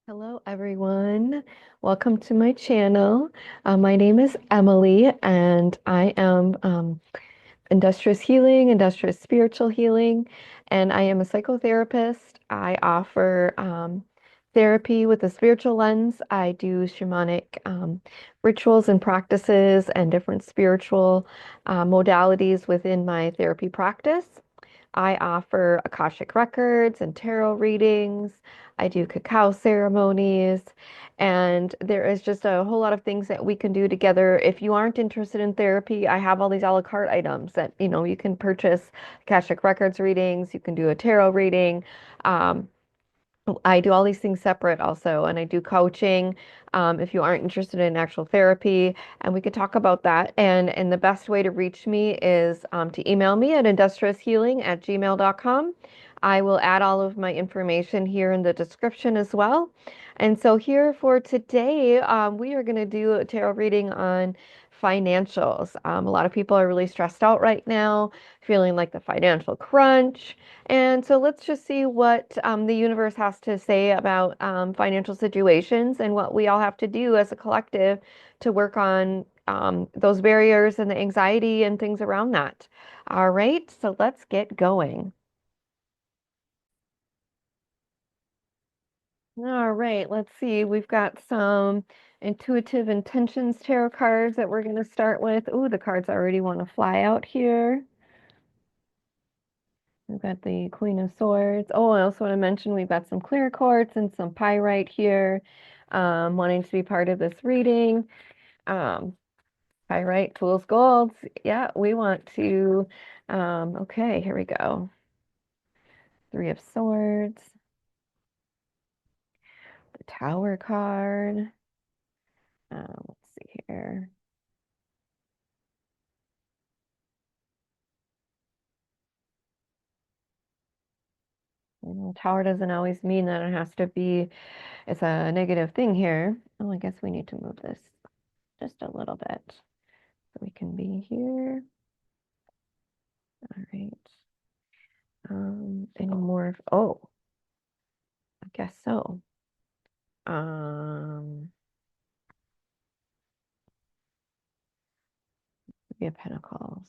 Hello, everyone. Welcome to my channel. My name is Emily, and I am industrious healing, industrious spiritual healing, and I am a psychotherapist. I offer therapy with a spiritual lens. I do shamanic rituals and practices and different spiritual modalities within my therapy practice. I offer akashic records and tarot readings. I do cacao ceremonies, and there is just a whole lot of things that we can do together. If you aren't interested in therapy, I have all these a la carte items that you can purchase akashic records readings. You can do a tarot reading. Um, I do all these things separate also, and I do coaching if you aren't interested in actual therapy, and we could talk about that. And the best way to reach me is to email me at industrioushealing@gmail.com. I will add all of my information here in the description as well. And so here for today, we are going to do a tarot reading on financials. A lot of people are really stressed out right now, feeling like the financial crunch. And so let's just see what the universe has to say about financial situations and what we all have to do as a collective to work on those barriers and the anxiety and things around that. All right, so let's get going. All right, let's see. We've got some intuitive intentions tarot cards that we're going to start with. Ooh, the cards already want to fly out here. We've got the Queen of Swords. Oh, I also want to mention we've got some clear quartz and some pyrite here, wanting to be part of this reading. Um, Pyrite, tools, golds. Yeah, we want to. Okay, here we go. Three of Swords, the Tower card. Let's see here. Tower doesn't always mean that it has to be, it's a negative thing here. Oh, I guess we need to move this just a little bit so we can be here. All right. Any more? Oh, I guess so. Um, Three of Pentacles.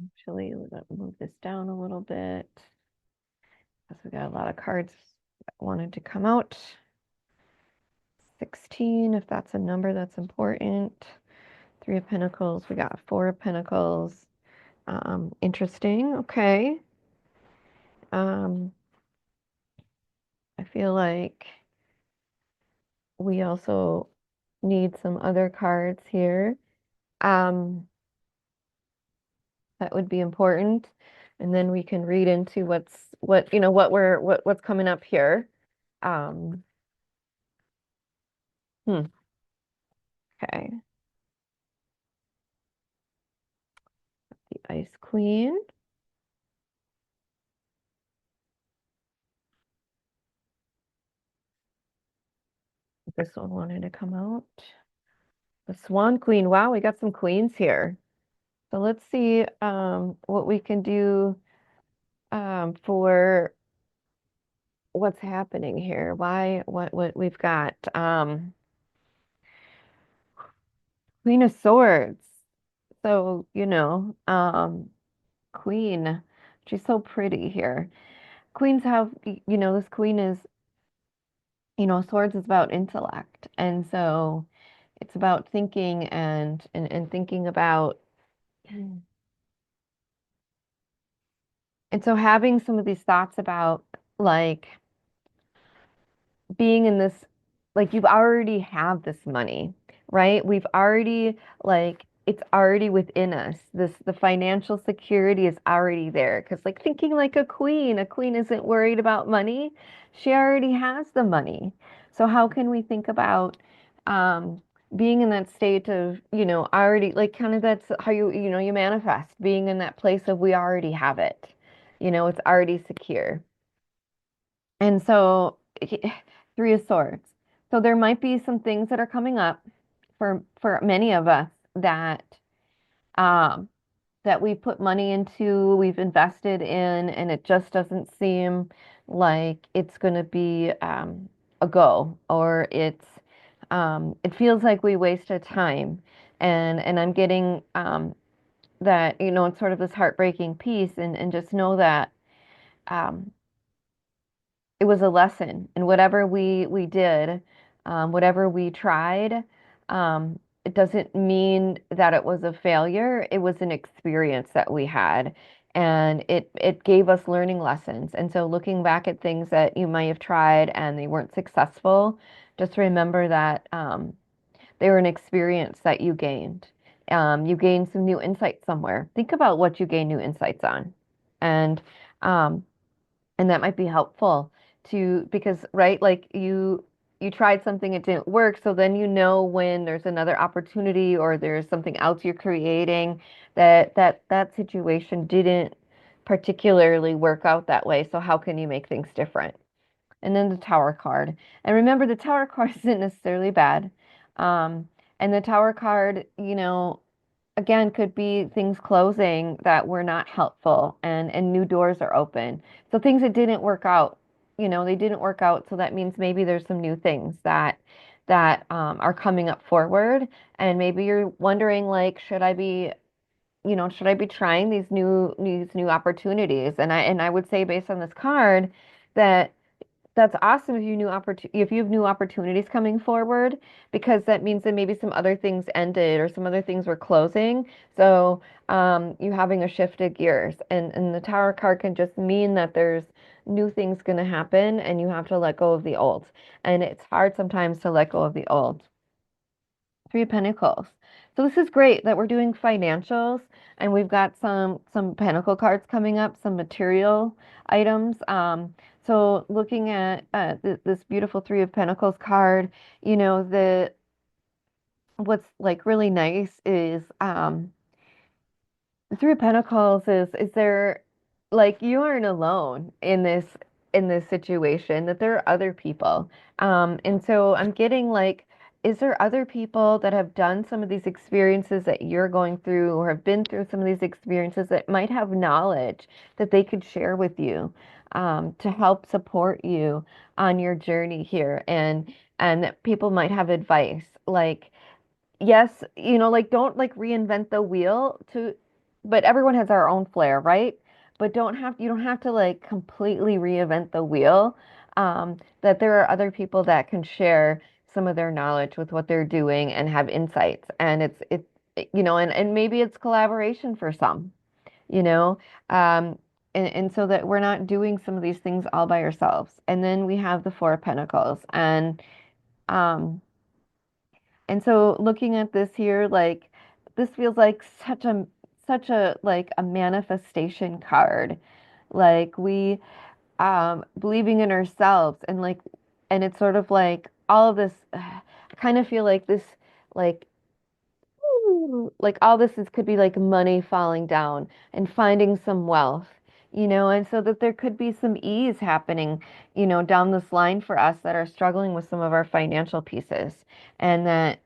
Actually, let's move this down a little bit because we got a lot of cards that wanted to come out. 16, if that's a number that's important. Three of Pentacles. We got Four of Pentacles. Interesting. Okay. Um, I feel like we also need some other cards here. Um, that would be important. And then we can read into what's coming up here. Um, hmm, okay. The Ice Queen. This one wanted to come out. The Swan Queen. Wow, we got some queens here. So let's see what we can do for what's happening here. What we've got. Queen of Swords. So, Queen. She's so pretty here. Queens have, this queen is, swords is about intellect. And so it's about thinking and thinking about, and so having some of these thoughts about like being in this, like you've already have this money, right? We've already like it's already within us. The financial security is already there. Because like thinking like a queen isn't worried about money. She already has the money. So how can we think about um being in that state of, already like kind of that's how you manifest, being in that place of we already have it. It's already secure. And so, Three of Swords. So there might be some things that are coming up for many of us that um, that we put money into, we've invested in, and it just doesn't seem like it's going to be a go, or it feels like we wasted time. And I'm getting that, it's sort of this heartbreaking piece, and just know that um, it was a lesson, and whatever we did, whatever we tried, it doesn't mean that it was a failure. It was an experience that we had, and it gave us learning lessons. And so looking back at things that you might have tried and they weren't successful, just remember that they were an experience that you gained. You gained some new insights somewhere. Think about what you gain new insights on, and um, and that might be helpful to, because right, like you tried something, it didn't work, so then when there's another opportunity or there's something else you're creating that situation didn't particularly work out that way, so how can you make things different? And then the tower card. And remember, the tower card isn't necessarily bad. Um, and the tower card, again, could be things closing that were not helpful, and new doors are open. So things that didn't work out, they didn't work out. So that means maybe there's some new things that are coming up forward. And maybe you're wondering, like, should I be trying these new opportunities? And I would say, based on this card, that that's awesome if you have new opportunities coming forward, because that means that maybe some other things ended or some other things were closing. So you having a shift of gears, and the Tower card can just mean that there's new things going to happen, and you have to let go of the old. And it's hard sometimes to let go of the old. Three of Pentacles. So this is great that we're doing financials, and we've got some Pentacle cards coming up, some material items. So looking at this beautiful Three of Pentacles card, the what's like really nice is the Three of Pentacles is there, like, you aren't alone in this situation, that there are other people. And so I'm getting, like, is there other people that have done some of these experiences that you're going through, or have been through some of these experiences, that might have knowledge that they could share with you, to help support you on your journey here, and that people might have advice, like, yes, like, don't, like, reinvent the wheel, but everyone has our own flair, right? But you don't have to, like, completely reinvent the wheel. That there are other people that can share some of their knowledge with what they're doing and have insights. And and maybe it's collaboration for some, you know, um, and so that we're not doing some of these things all by ourselves. And then we have the Four of Pentacles, um, and so looking at this here, like, this feels like such a like a manifestation card. Like, we believing in ourselves, and it's sort of like all of this, I kind of feel like this, like, ooh, like all this could be like money falling down and finding some wealth, and so that there could be some ease happening, down this line for us that are struggling with some of our financial pieces. And that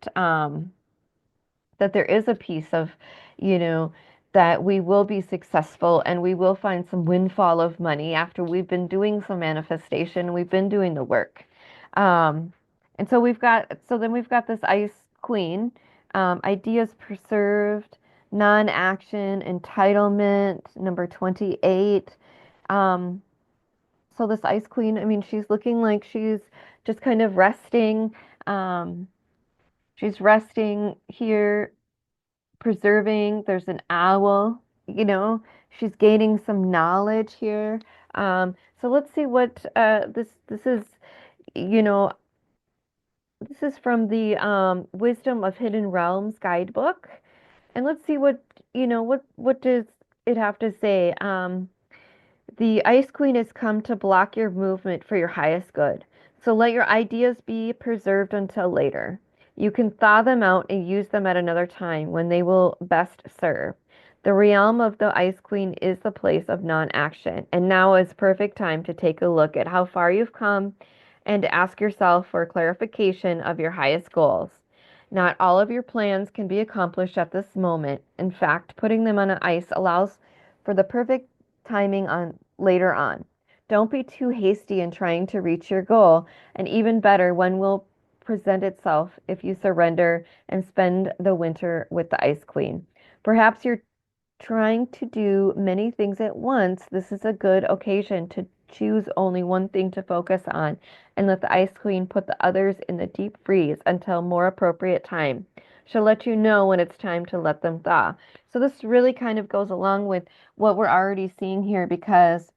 there is a piece of, you know, that we will be successful, and we will find some windfall of money after we've been doing some manifestation, we've been doing the work. Um, and then we've got this Ice Queen, ideas preserved, non-action, entitlement, number 28. Um, so this Ice Queen, I mean, she's looking like she's just kind of resting. Um, she's resting here, preserving. There's an owl, she's gaining some knowledge here. So let's see what this is. You know, this is from the Wisdom of Hidden Realms guidebook, and let's see what does it have to say. The Ice Queen has come to block your movement for your highest good. So let your ideas be preserved until later. You can thaw them out and use them at another time when they will best serve. The realm of the Ice Queen is the place of non-action, and now is perfect time to take a look at how far you've come and to ask yourself for clarification of your highest goals. Not all of your plans can be accomplished at this moment. In fact, putting them on ice allows for the perfect timing on later on. Don't be too hasty in trying to reach your goal, and even better, one will present itself if you surrender and spend the winter with the Ice Queen. Perhaps you're trying to do many things at once. This is a good occasion to choose only one thing to focus on and let the Ice Queen put the others in the deep freeze until more appropriate time. She'll let you know when it's time to let them thaw. So this really kind of goes along with what we're already seeing here because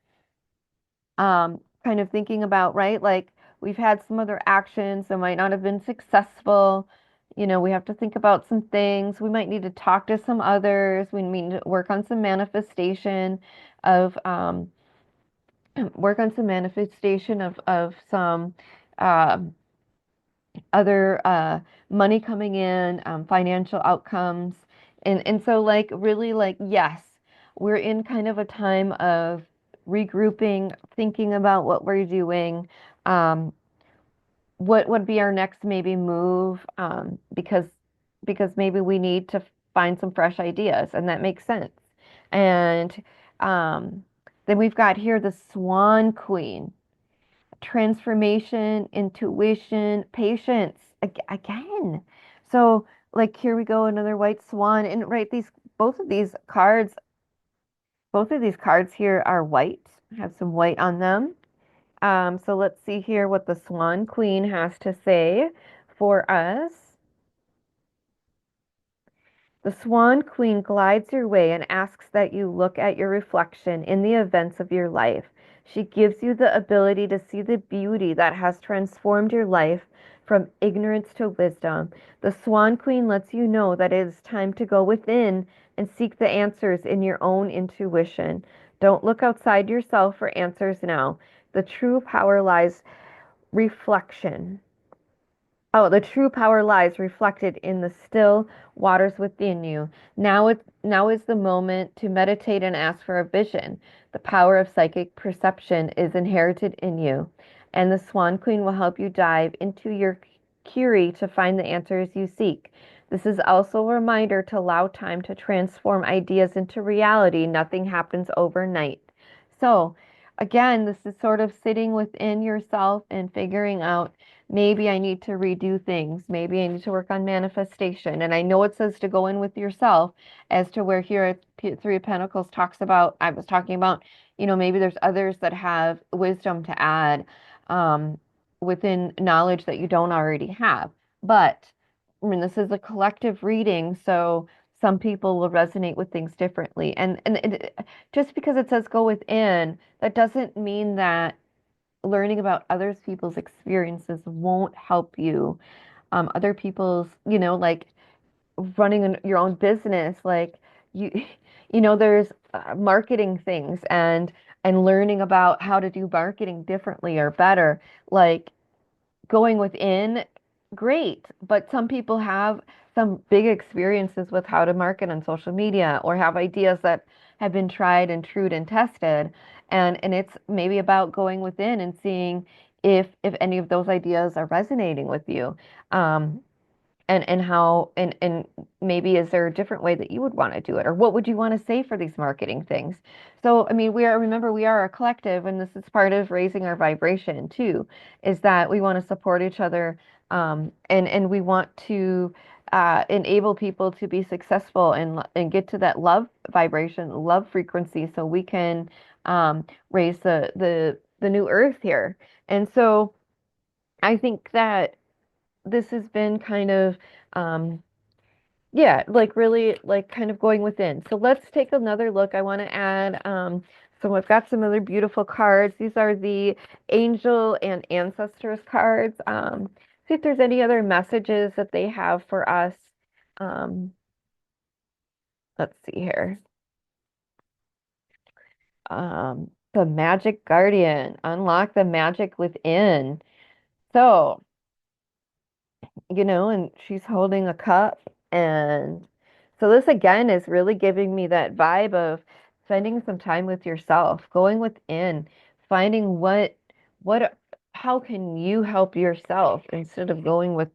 kind of thinking about, right? Like we've had some other actions that might not have been successful. We have to think about some things. We might need to talk to some others. We need to work on some manifestation of work on some manifestation of some um other money coming in, financial outcomes. And so like really like yes, we're in kind of a time of regrouping, thinking about what we're doing, um, what would be our next maybe move, because maybe we need to find some fresh ideas, and that makes sense. And um, then we've got here the Swan Queen, transformation, intuition, patience again. So, like, here we go, another white swan. And right, both of these cards, both of these cards here are white, have some white on them. So let's see here what the Swan Queen has to say for us. The Swan Queen glides your way and asks that you look at your reflection in the events of your life. She gives you the ability to see the beauty that has transformed your life from ignorance to wisdom. The Swan Queen lets you know that it is time to go within and seek the answers in your own intuition. Don't look outside yourself for answers now. The true power lies reflection. Oh, the true power lies reflected in the still waters within you. Now is the moment to meditate and ask for a vision. The power of psychic perception is inherited in you, and the Swan Queen will help you dive into your Curie to find the answers you seek. This is also a reminder to allow time to transform ideas into reality. Nothing happens overnight. So, again, this is sort of sitting within yourself and figuring out maybe I need to redo things. Maybe I need to work on manifestation. And I know it says to go in with yourself as to where here at Three of Pentacles talks about, I was talking about, maybe there's others that have wisdom to add um, within knowledge that you don't already have. But I mean, this is a collective reading, so some people will resonate with things differently. And just because it says go within, that doesn't mean that learning about others people's experiences won't help you. Other people's, like running your own business, like you, there's marketing things and learning about how to do marketing differently or better. Like going within, great. But some people have some big experiences with how to market on social media or have ideas that have been tried and true and tested. And it's maybe about going within and seeing if any of those ideas are resonating with you. And how and maybe is there a different way that you would want to do it, or what would you want to say for these marketing things? So I mean, remember, we are a collective, and this is part of raising our vibration too, is that we want to support each other, and we want to enable people to be successful and get to that love vibration, love frequency, so we can raise the new earth here. And so I think that this has been kind of um yeah, like really like kind of going within. So let's take another look. I want to add so I've got some other beautiful cards. These are the angel and ancestors cards. See if there's any other messages that they have for us. um let's see here. The magic guardian, unlock the magic within. So and she's holding a cup. And so this again is really giving me that vibe of spending some time with yourself, going within, finding how can you help yourself instead of going with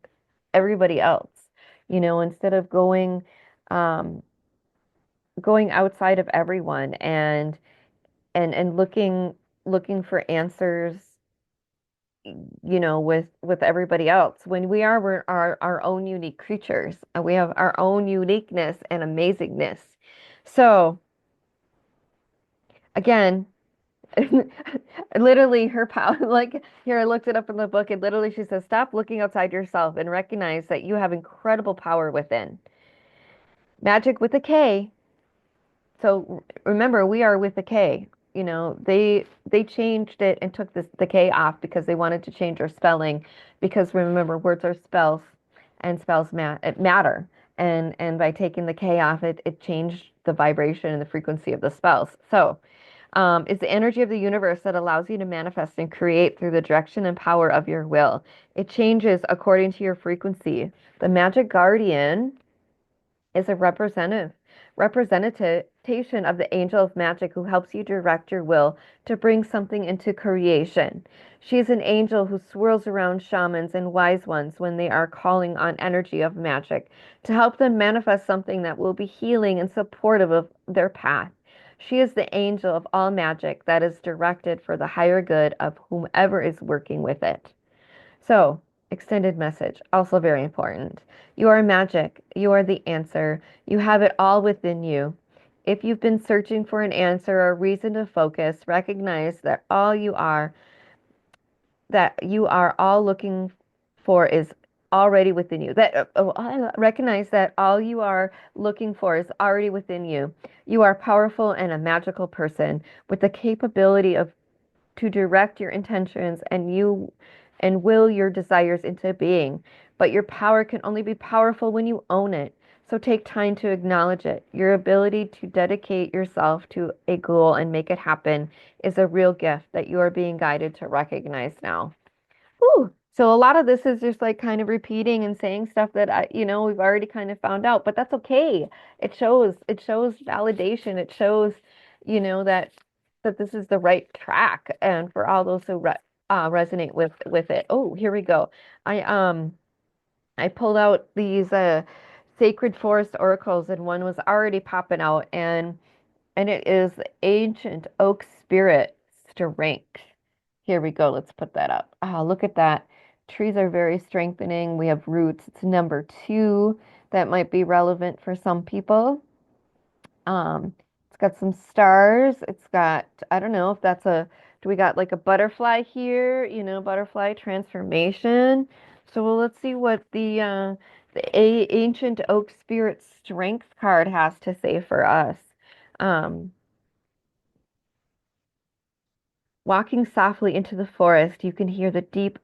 everybody else. instead of um, going outside of everyone and looking for answers, with everybody else. When we're our own unique creatures, and we have our own uniqueness and amazingness. So again, literally her power, like here, I looked it up in the book, and literally she says, stop looking outside yourself and recognize that you have incredible power within. Magic with a K. So remember, we are with the K. They changed it and took the K off because they wanted to change our spelling. Because remember, words are spells, and spells matter. And by taking the K off, it changed the vibration and the frequency of the spells. So it's the energy of the universe that allows you to manifest and create through the direction and power of your will. It changes according to your frequency. The magic guardian is a representation of the angel of magic who helps you direct your will to bring something into creation. She is an angel who swirls around shamans and wise ones when they are calling on energy of magic to help them manifest something that will be healing and supportive of their path. She is the angel of all magic that is directed for the higher good of whomever is working with it. So, extended message, also very important. You are magic. You are the answer. You have it all within you. If you've been searching for an answer or a reason to focus, recognize that you are all looking for is already within you. Recognize that all you are looking for is already within you. You are powerful and a magical person with the capability of to direct your intentions and will your desires into being. But your power can only be powerful when you own it. So take time to acknowledge it. Your ability to dedicate yourself to a goal and make it happen is a real gift that you are being guided to recognize now. Ooh. So a lot of this is just like kind of repeating and saying stuff that we've already kind of found out, but that's okay. It shows validation. It shows, that this is the right track, and for all those who resonate with it. Oh, here we go. I um I pulled out these sacred forest oracles, and one was already popping out, and it is ancient oak spirit strength. Here we go. Let's put that up. Oh, look at that. Trees are very strengthening. We have roots. It's number two. That might be relevant for some people. It's got some stars. It's got, I don't know if do we got like a butterfly here? Butterfly transformation. So well, let's see what the ancient oak spirit strength card has to say for us. Um, Walking softly into the forest, you can hear the deep,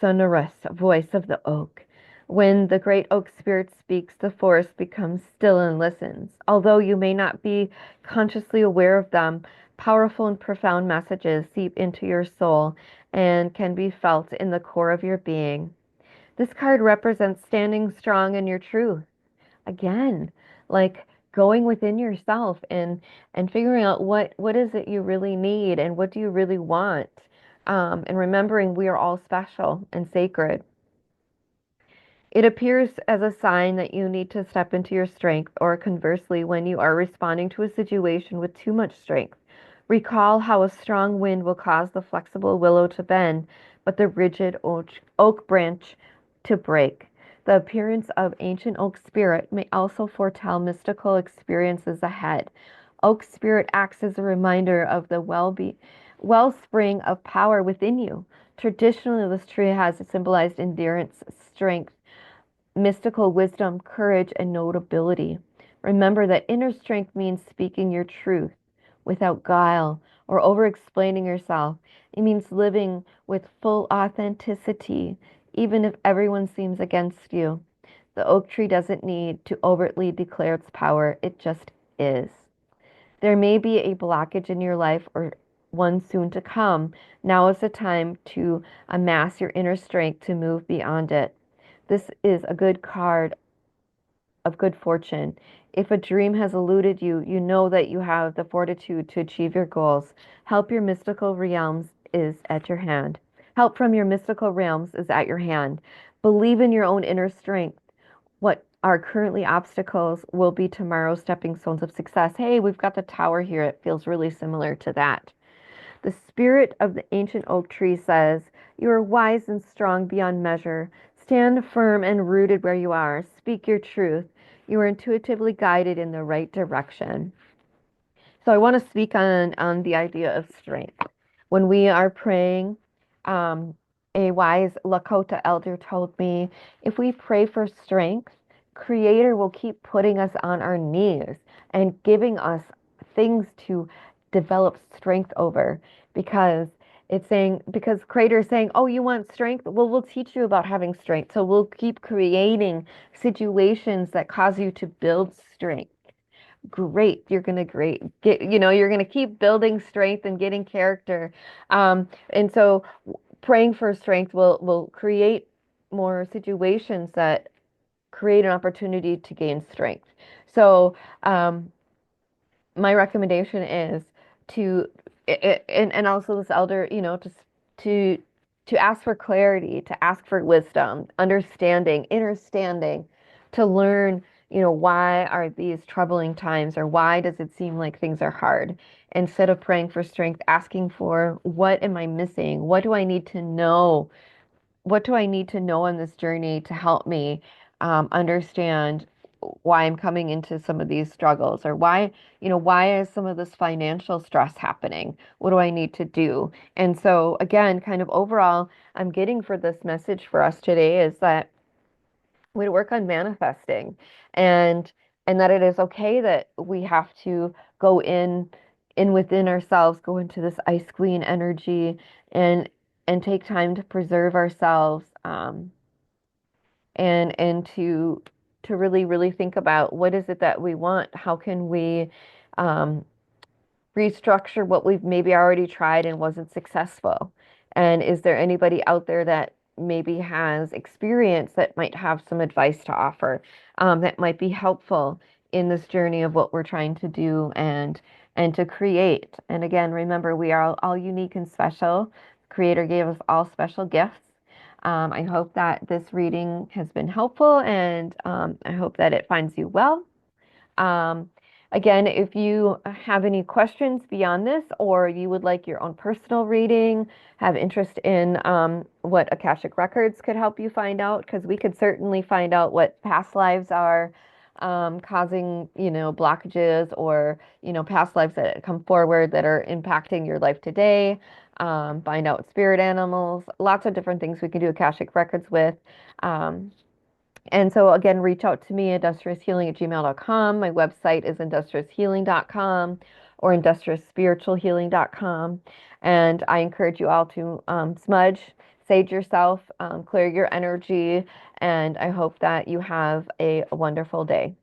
sonorous voice of the oak. When the great oak spirit speaks, the forest becomes still and listens. Although you may not be consciously aware of them, powerful and profound messages seep into your soul and can be felt in the core of your being. This card represents standing strong in your truth. Again, like going within yourself and figuring out what is it you really need and what do you really want, and remembering we are all special and sacred. It appears as a sign that you need to step into your strength, or conversely, when you are responding to a situation with too much strength. Recall how a strong wind will cause the flexible willow to bend, but the rigid oak branch to break. The appearance of ancient oak spirit may also foretell mystical experiences ahead. Oak spirit acts as a reminder of the wellspring of power within you. Traditionally, this tree has symbolized endurance, strength, mystical wisdom, courage, and notability. Remember that inner strength means speaking your truth without guile or over explaining yourself. It means living with full authenticity, even if everyone seems against you. The oak tree doesn't need to overtly declare its power, it just is. There may be a blockage in your life or one soon to come. Now is the time to amass your inner strength to move beyond it. This is a good card of good fortune. If a dream has eluded you, you know that you have the fortitude to achieve your goals. Help your mystical realms is at your hand. Help from your mystical realms is at your hand. Believe in your own inner strength. what are currently obstacles will be tomorrow's stepping stones of success. Hey, we've got the tower here. It feels really similar to that. The spirit of the ancient oak tree says, "You are wise and strong beyond measure. Stand firm and rooted where you are. Speak your truth. You are intuitively guided in the right direction." So I want to speak on the idea of strength. When we are praying, um, a wise Lakota elder told me, if we pray for strength, Creator will keep putting us on our knees and giving us things to develop strength over, because because Creator is saying, oh, you want strength? Well, we'll teach you about having strength. So we'll keep creating situations that cause you to build strength. Great, you're going to great get, you're going to keep building strength and getting character. And so praying for strength will create more situations that create an opportunity to gain strength. So my recommendation is to and also this elder, to to ask for clarity, to ask for wisdom, understanding, inner standing, to learn, why are these troubling times, or why does it seem like things are hard? Instead of praying for strength, asking for, what am I missing? What do I need to know on this journey to help me understand why I'm coming into some of these struggles, or why is some of this financial stress happening? What do I need to do? And so, again, kind of overall, I'm getting for this message for us today is that we work on manifesting, and that it is okay that we have to go in within ourselves, go into this ice queen energy, and take time to preserve ourselves, and to really really think about what is it that we want. How can we um, restructure what we've maybe already tried and wasn't successful? And is there anybody out there that maybe has experience that might have some advice to offer, that might be helpful in this journey of what we're trying to do and to create? And again, remember, we are all unique and special. Creator gave us all special gifts. I hope that this reading has been helpful, and I hope that it finds you well. Um, Again, if you have any questions beyond this, or you would like your own personal reading, have interest in what Akashic Records could help you find out, because we could certainly find out what past lives are causing, blockages, or, past lives that come forward that are impacting your life today. Find out spirit animals, lots of different things we can do Akashic Records with. Um, and so again, reach out to me at industrioushealing@gmail.com. My website is industrioushealing.com or industriousspiritualhealing.com. And I encourage you all to smudge, sage yourself, clear your energy, and I hope that you have a wonderful day.